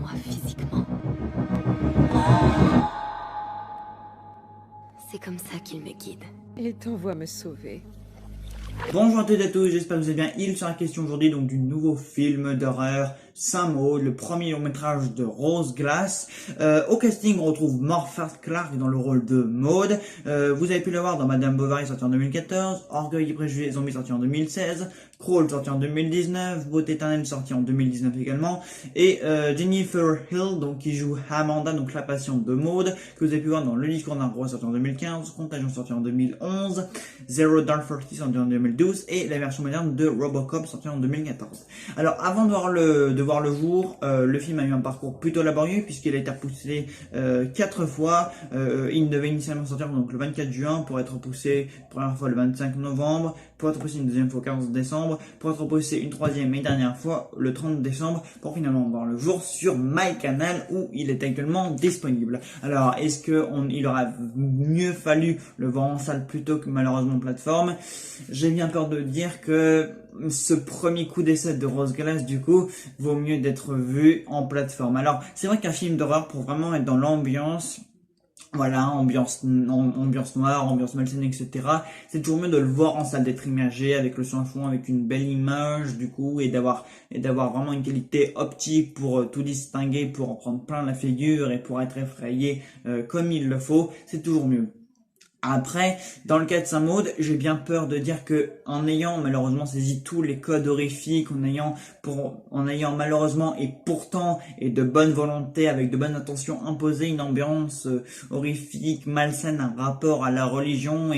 moi physiquement. C'est comme ça qu'il me guide. Il t'envoie me sauver. Bonjour à toutes et à tous, j'espère que vous allez bien. Il sera question aujourd'hui donc du nouveau film d'horreur Saint Maud, le premier long métrage de Rose Glass. Au casting, on retrouve Morpha Clark dans le rôle de Maud. Vous avez pu le voir dans Madame Bovary sorti en 2014, Orgueil et préjugés zombies sorti en 2016, Crawl sorti en 2019, Beauté éternelle sorti en 2019 également, et Jennifer Hill donc qui joue Amanda, donc la patiente de Maud, que vous avez pu voir dans Le discours d'un roi sorti en 2015, Contagion sorti en 2011, Zero Dark Thirty sorti en 2012 et la version moderne de Robocop sorti en 2014. Alors avant de voir le jour, le film a eu un parcours plutôt laborieux puisqu'il a été repoussé 4 fois. Il devait initialement sortir donc le 24 juin pour être repoussé première fois le 25 novembre, pour être repoussé une deuxième fois le 15 décembre, pour être repoussé une troisième et dernière fois le 30 décembre, pour finalement voir le jour sur MyCanal où il est actuellement disponible. Alors est-ce qu'il aurait mieux fallu le voir en salle plutôt que malheureusement en plateforme? J'ai bien peur de dire que ce premier coup d'essai de Rose Glass, du coup, vaut mieux d'être vu en plateforme. Alors, c'est vrai qu'un film d'horreur, pour vraiment être dans l'ambiance, voilà, ambiance noire, ambiance malsaine, etc. C'est toujours mieux de le voir en salle, d'être immergé avec le son à fond, avec une belle image, du coup, et d'avoir vraiment une qualité optique pour tout distinguer, pour en prendre plein la figure et pour être effrayé comme il le faut. C'est toujours mieux. Après, dans le cas de Saint Maud, j'ai bien peur de dire que, en ayant malheureusement saisi tous les codes horrifiques, en ayant malheureusement et pourtant et de bonne volonté, avec de bonnes intentions, imposé une ambiance horrifique, malsaine, un rapport à la religion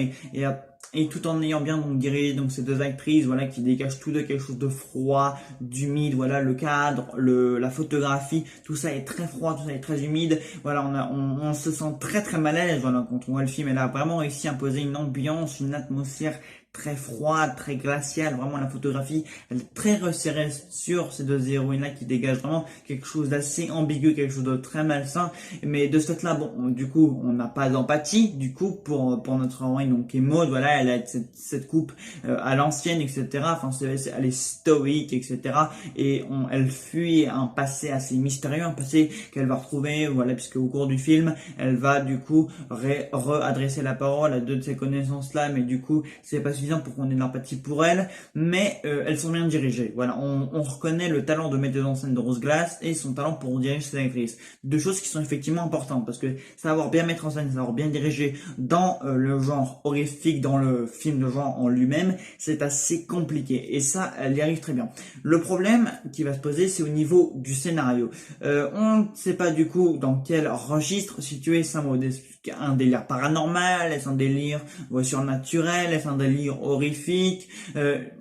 et tout en ayant bien donc dirigé donc ces deux actrices, voilà, qui dégagent tout de quelque chose de froid, d'humide, voilà, le cadre, la photographie, tout ça est très froid, tout ça est très humide, voilà, on se sent très très mal à l'aise, voilà, quand on voit le film. Elle a vraiment réussi à imposer une ambiance, une atmosphère très froide, très glaciale, vraiment la photographie, elle est très resserrée sur ces deux héroïnes-là qui dégagent vraiment quelque chose d'assez ambigu, quelque chose de très malsain, mais de ce fait-là, bon, du coup, on n'a pas d'empathie, du coup, pour notre héroïne, donc, qui est Maud, voilà, elle a cette coupe à l'ancienne, etc., enfin, elle est stoïque, etc., et elle fuit un passé assez mystérieux, un passé qu'elle va retrouver, voilà, puisque au cours du film, elle va, du coup, adresser la parole à deux de ces connaissances-là, mais du coup, c'est pas suffisant pour qu'on ait de l'empathie pour elles, mais elles sont bien dirigées. Voilà, on reconnaît le talent de metteuse en scène de Rose Glass et son talent pour diriger ses actrices. Deux choses qui sont effectivement importantes parce que savoir bien mettre en scène, savoir bien diriger dans le genre horrifique, dans le film de genre en lui-même, c'est assez compliqué et ça, elle y arrive très bien. Le problème qui va se poser, c'est au niveau du scénario. On ne sait pas du coup dans quel registre situer Saint Maud. Est-ce un délire paranormal, est-ce un délire surnaturel, est-ce un délire horrifique,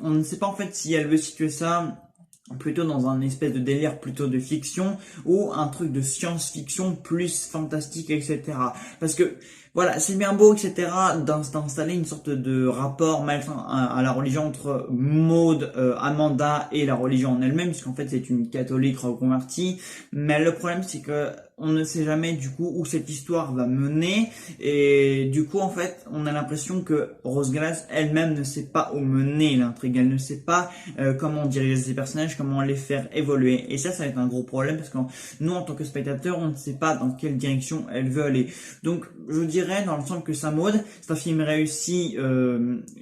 on ne sait pas en fait si elle veut situer ça plutôt dans un espèce de délire plutôt de fiction ou un truc de science-fiction plus fantastique, etc. Parce que voilà, c'est bien beau, etc., d'installer une sorte de rapport malsain à la religion entre Maud, Amanda et la religion en elle-même, puisqu'en fait c'est une catholique reconvertie, mais le problème c'est que on ne sait jamais du coup où cette histoire va mener et du coup en fait on a l'impression que Rose Glass elle-même ne sait pas où mener l'intrigue, elle ne sait pas comment diriger ses personnages, comment les faire évoluer et ça va être un gros problème parce que nous en tant que spectateurs on ne sait pas dans quelle direction elle veut aller. Donc je dirais dans l'ensemble que Saint Maud c'est un film réussi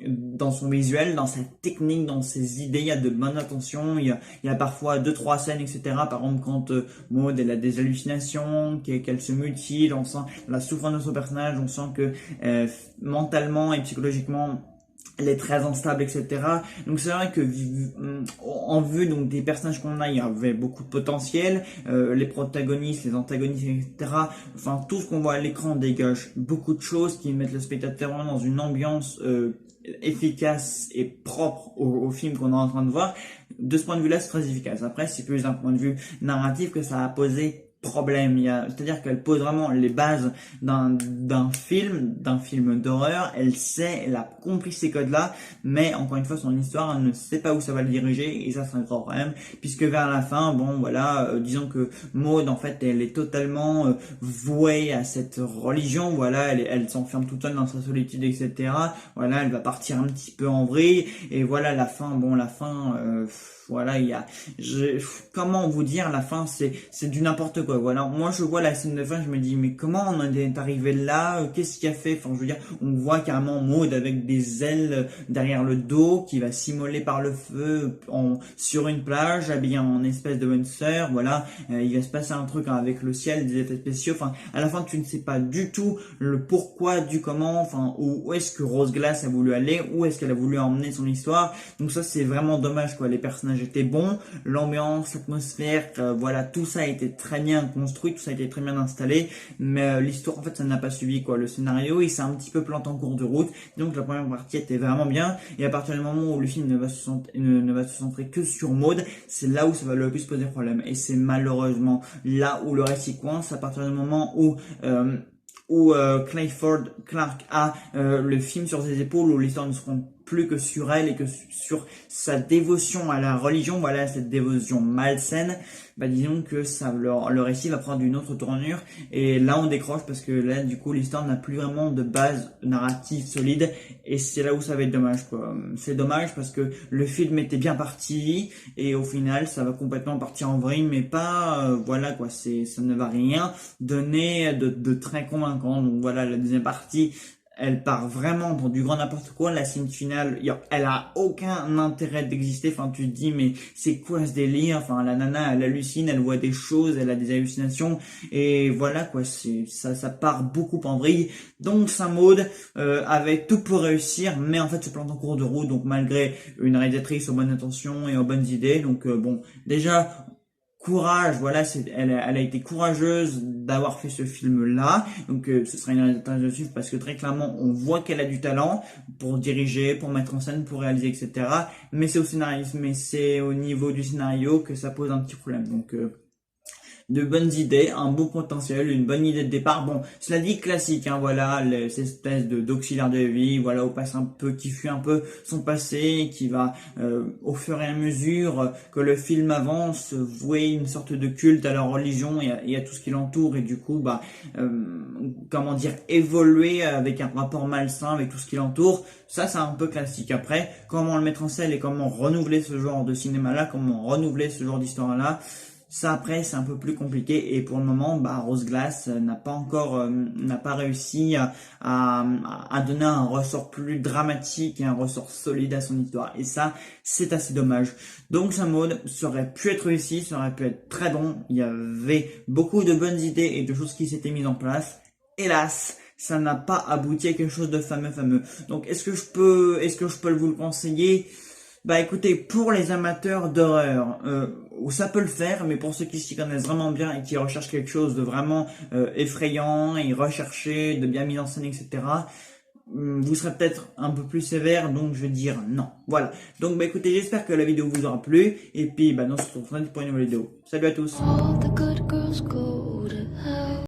dans son visuel, dans sa technique, dans ses idées, il y a de bonnes intentions, il y a parfois 2-3 scènes, etc. Par exemple quand Maud elle a des hallucinations, qu'elle se mutile, on sent la souffrance de son personnage, on sent que mentalement et psychologiquement elle est très instable, etc. Donc c'est vrai que en vue donc des personnages qu'on a, il y avait beaucoup de potentiel, les protagonistes, les antagonistes, etc. Enfin tout ce qu'on voit à l'écran dégage beaucoup de choses qui mettent le spectateur vraiment dans une ambiance efficace et propre au film qu'on est en train de voir. De ce point de vue-là, c'est très efficace. Après, c'est plus d'un point de vue narratif que ça a posé problème. C'est-à-dire qu'elle pose vraiment les bases d'un film d'horreur. Elle a compris ces codes-là, mais encore une fois, son histoire, elle ne sait pas où ça va le diriger, et ça, c'est un grand problème, puisque vers la fin, bon, voilà, disons que Maud, en fait, elle est totalement vouée à cette religion, voilà, elle s'enferme toute seule dans sa solitude, etc. Voilà, elle va partir un petit peu en vrille, et voilà, la fin, voilà, comment vous dire, la fin, c'est du n'importe quoi. Voilà, moi je vois la scène de fin, je me dis, mais comment on en est arrivé là? Qu'est-ce qu'il a fait? Enfin, je veux dire, on voit carrément Maud avec des ailes derrière le dos qui va s'immoler par le feu sur une plage, habillée en espèce de bonne sœur. Voilà, il va se passer un truc avec le ciel, des effets spéciaux. Enfin, à la fin, tu ne sais pas du tout le pourquoi, du comment. Enfin, où est-ce que Rose Glass a voulu aller? Où est-ce qu'elle a voulu emmener son histoire? Donc ça, c'est vraiment dommage, quoi. Les personnages étaient bons, l'ambiance, l'atmosphère, voilà, tout ça a été très bien construit, tout ça a été très bien installé, mais l'histoire, en fait, ça n'a pas suivi, quoi. Le scénario, il s'est un petit peu planté en cours de route. Donc la première partie était vraiment bien, et à partir du moment où le film ne va se centrer que sur Maud, c'est là où ça va le plus poser problème. Et c'est malheureusement là où le récit coince, à partir du moment où Clifford Clark a le film sur ses épaules, où l'histoire ne se rend plus que sur elle et que sur sa dévotion à la religion, voilà, cette dévotion malsaine, bah disons que ça, le récit va prendre une autre tournure, et là on décroche parce que là du coup l'histoire n'a plus vraiment de base narrative solide, et c'est là où ça va être dommage, quoi. C'est dommage parce que le film était bien parti, et au final ça va complètement partir en vrille, mais pas, voilà quoi, ça ne va rien donner de très convaincant. Donc voilà, la deuxième partie, elle part vraiment pour du grand n'importe quoi. La scène finale, elle a aucun intérêt d'exister. Enfin, tu te dis, mais c'est quoi ce délire? Enfin, la nana, elle hallucine, elle voit des choses, elle a des hallucinations. Et voilà, quoi, ça part beaucoup en vrille. Donc, Saint-Maud avait tout pour réussir, mais en fait, se plante en cours de route. Donc, malgré une réalisatrice aux bonnes intentions et aux bonnes idées. Donc, bon, déjà, courage, voilà, elle a été courageuse d'avoir fait ce film-là, donc ce sera une réalisatrice de suivre parce que très clairement, on voit qu'elle a du talent pour diriger, pour mettre en scène, pour réaliser, etc. Mais c'est au niveau du scénario que ça pose un petit problème. Donc de bonnes idées, un beau potentiel, une bonne idée de départ. Bon, cela dit classique, hein, voilà, ces espèces d'auxiliaire de vie, voilà, qui fuit un peu son passé, qui va, au fur et à mesure que le film avance, vouer une sorte de culte à leur religion et à tout ce qui l'entoure, et du coup, bah, comment dire, évoluer avec un rapport malsain avec tout ce qui l'entoure. Ça, c'est un peu classique. Après, comment le mettre en scène et comment renouveler ce genre de cinéma-là, comment renouveler ce genre d'histoire-là, ça après c'est un peu plus compliqué, et pour le moment bah Rose Glass n'a pas réussi à donner un ressort plus dramatique et un ressort solide à son histoire, et ça c'est assez dommage. Donc Saint-Maud aurait pu être réussi, ça aurait pu être très bon, il y avait beaucoup de bonnes idées et de choses qui s'étaient mises en place. Hélas, ça n'a pas abouti à quelque chose de fameux. Donc est-ce que je peux vous le conseiller? Bah écoutez, pour les amateurs d'horreur, ça peut le faire, mais pour ceux qui s'y connaissent vraiment bien et qui recherchent quelque chose de vraiment effrayant et recherché, de bien mis en scène, etc., vous serez peut-être un peu plus sévère, donc je vais dire non. Voilà. Donc bah écoutez, j'espère que la vidéo vous aura plu, et puis bah on se retrouve pour une nouvelle vidéo. Salut à tous.